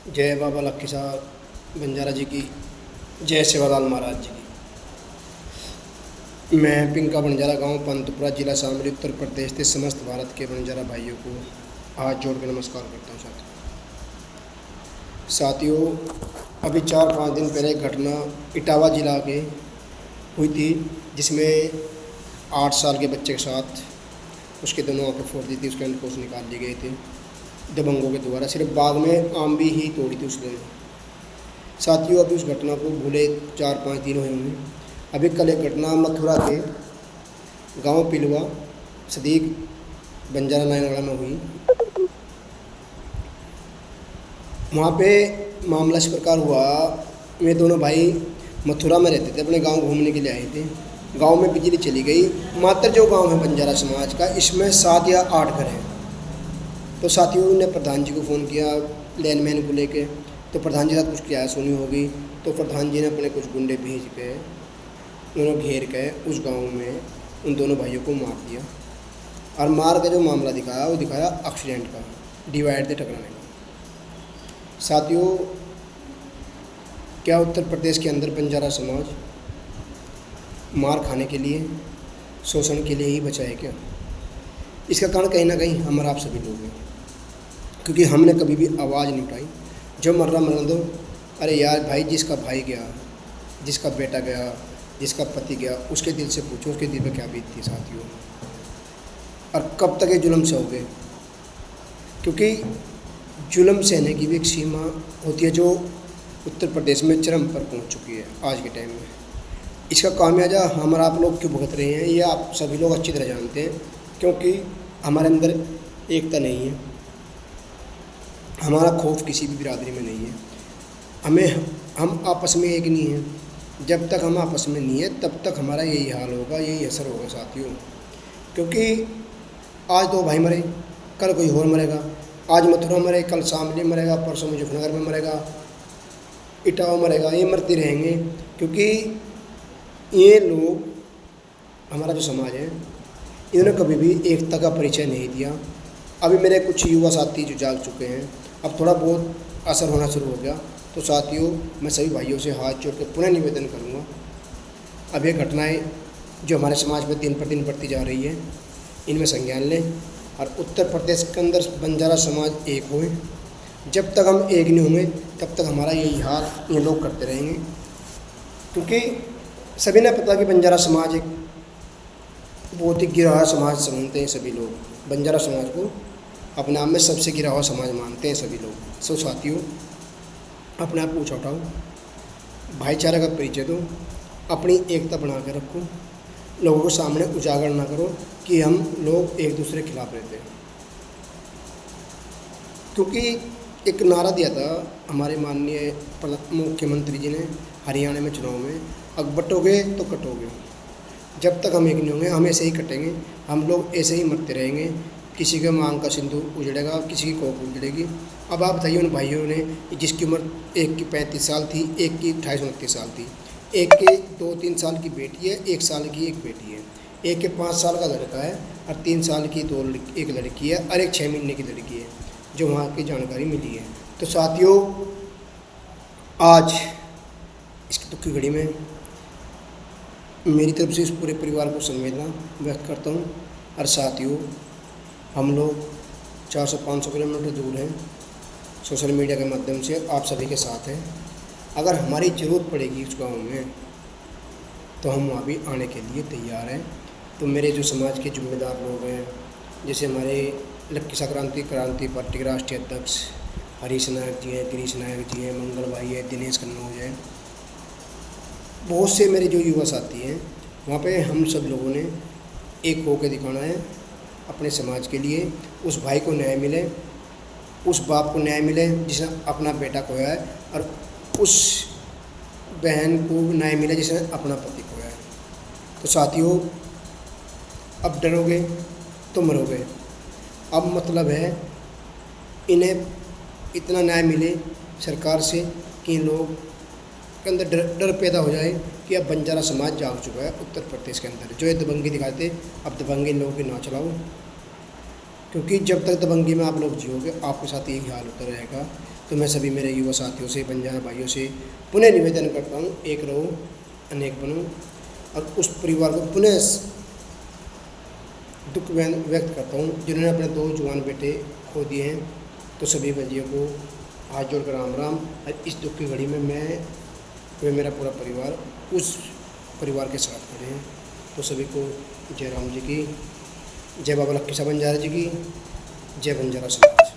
जय बाबा लक्की साहब बंजारा जी की, जय सेवालाल महाराज जी की। मैं पिंका बंजारा गांव पंतपुरा जिला शामली उत्तर प्रदेश के समस्त भारत के बंजारा भाइयों को हाथ जोड़ के नमस्कार करता हूं। साथियों, अभी 4-5 दिन पहले एक घटना इटावा जिला के हुई थी, जिसमें 8 साल के बच्चे के साथ उसके दोनों आंखें फोड़ दी थी, उसके अंडकोश निकाल लिए गए थे दबंगों के द्वारा। सिर्फ बाग में आम भी ही तोड़ी थी उसने। साथियों, अभी उस घटना को भूले 4-5 दिन हुए होंगे। अभी कल एक घटना मथुरा के गांव पिलवा सदीक बंजारा नायनगढ़ में हुई। वहाँ पे मामला इस प्रकार हुआ, वे दोनों भाई मथुरा में रहते थे, अपने गांव घूमने के लिए आए थे। गांव में बिजली चली गई। मात्र जो गांव है बंजारा समाज का, इसमें 7 या 8 घर हैं। तो साथियों ने प्रधान जी को फ़ोन किया लैंडमैन को लेके। तो प्रधान जी के साथ कुछ क्या सुनी होगी, तो प्रधान जी ने अपने कुछ गुंडे भेज के उन्होंने घेर के उस गांव में उन दोनों भाइयों को मार दिया। और मार का जो मामला दिखाया वो दिखाया एक्सीडेंट का, डिवाइड से टकराने का। साथियों, क्या उत्तर प्रदेश के अंदर बंजारा समाज मार खाने के लिए, शोषण के लिए ही बचा है क्या? इसका कारण कहीं ना कहीं हम और आप सभी लोग हैं, क्योंकि हमने कभी भी आवाज़ नहीं उठाई। जो मर रहा मरने दो। अरे यार भाई, जिसका भाई गया, जिसका बेटा गया, जिसका पति गया, उसके दिल से पूछो उसके दिल में क्या बीतती साथियों। और कब तक ये जुल्म सहोगे? क्योंकि जुल्म सहने की भी एक सीमा होती है, जो उत्तर प्रदेश में चरम पर पहुंच चुकी है आज के टाइम में। इसका खामियाजा हम और आप लोग क्यों भुगत रहे हैं, ये आप सभी लोग अच्छी तरह जानते हैं। क्योंकि हमारे अंदर एकता नहीं है, हमारा खौफ किसी भी बिरादरी में नहीं है। हम आपस में एक नहीं हैं। जब तक हम आपस में नहीं है तब तक हमारा यही हाल होगा, यही असर होगा साथियों। क्योंकि आज 2 भाई मरे, कल कोई और मरेगा। आज मथुरा मरे, कल शामली मरेगा, परसों मुजफ्फरनगर में मरेगा, इटावा मरेगा। ये मरते रहेंगे, क्योंकि ये लोग, हमारा जो समाज है, इन्होंने कभी भी एकता का परिचय नहीं दिया। अभी मेरे कुछ युवा साथी जो जाग चुके हैं, अब थोड़ा बहुत असर होना शुरू हो गया। तो साथियों, मैं सभी भाइयों से हाथ जोड़ के पुनः निवेदन करूंगा, अब ये घटनाएं जो हमारे समाज में दिन पर दिन बढ़ती जा रही है, इनमें संज्ञान लें और उत्तर प्रदेश के अंदर बंजारा समाज एक होए। जब तक हम एक नहीं होंगे तब तक हमारा यही हाल ये लोग करते रहेंगे। क्योंकि सभी ने पता कि बंजारा समाज एक बहुत ही गिरा हुआ समाज समझते हैं सभी लोग। बंजारा समाज को अपने आप में सबसे गिरा हुआ समाज मानते हैं सभी लोग। सो साथियों, अपने आप को ऊँचा उठाओ, भाईचारा का परिचय दो, अपनी एकता बना के रखो, लोगों को सामने उजागर ना करो कि हम लोग एक दूसरे के खिलाफ रहते हैं। क्योंकि एक नारा दिया था हमारे माननीय मुख्यमंत्री जी ने हरियाणा में चुनाव में, अब बटोगे तो कटोगे। जब तक हम एक नहीं होंगे हम ऐसे ही कटेंगे, हम लोग ऐसे ही मरते रहेंगे। किसी के मांग का सिंधु उजड़ेगा, किसी की कोख उजड़ेगी। अब आप बताइए उन भाइयों ने, जिसकी उम्र एक की 35 साल थी, एक की 28-29 साल थी, एक के 2-3 साल की बेटी है, 1 साल की एक बेटी है, एक के 5 साल का लड़का है और 3 साल की एक लड़की है और एक 6 महीने की लड़की है, जो वहाँ की जानकारी मिली है। तो साथियों, आज इसकी दुखी घड़ी में मेरी तरफ से इस पूरे परिवार को संवेदना व्यक्त करता हूँ। और साथियों, हम लोग 400-500 किलोमीटर दूर हैं, सोशल मीडिया के माध्यम से आप सभी के साथ हैं। अगर हमारी ज़रूरत पड़ेगी उस गाँव में तो हम वहाँ भी आने के लिए तैयार हैं। तो मेरे जो समाज के जिम्मेदार लोग हैं, जैसे हमारे लक्की क्रांति पार्टी के राष्ट्रीय अध्यक्ष हरीश नायक जी हैं, गिरीश नायक जी हैं, मंगल भाई है, दिनेश कन्नौज है, बहुत से मेरे जो युवा साथी हैं, वहाँ पे हम सब लोगों ने एक होकर दिखाना है अपने समाज के लिए। उस भाई को न्याय मिले, उस बाप को न्याय मिले जिसने अपना बेटा खोया है, और उस बहन को न्याय मिले जिसने अपना पति खोया है। तो साथियों, अब डरोगे तो मरोगे। अब मतलब है इन्हें इतना न्याय मिले सरकार से कि इन लोग के अंदर डर पैदा हो जाए कि अब बंजारा समाज जाग चुका है उत्तर प्रदेश के अंदर। जो ये दबंगी दिखाते, अब दबंगी लोगों की ना चलाओ। क्योंकि जब तक दबंगी में आप लोग जियोगे आपके साथ यही हाल होता रहेगा। तो मैं सभी मेरे युवा साथियों से, बंजारा भाइयों से पुनः निवेदन करता हूँ, एक रहो अनेक बनो, और उस परिवार को पुनः दुख व्यक्त करता हूँ जिन्होंने अपने 2 जवान बेटे खो दिए हैं। तो सभी भाइयों को हाथ जोड़कर राम राम। और इस दुख की घड़ी में मैं व मेरा पूरा परिवार उस परिवार के साथ खड़े हैं। तो सभी को जय राम जी की, जय बाबा लक्की शाह बंजारा जी की, जय बंजारा समाज।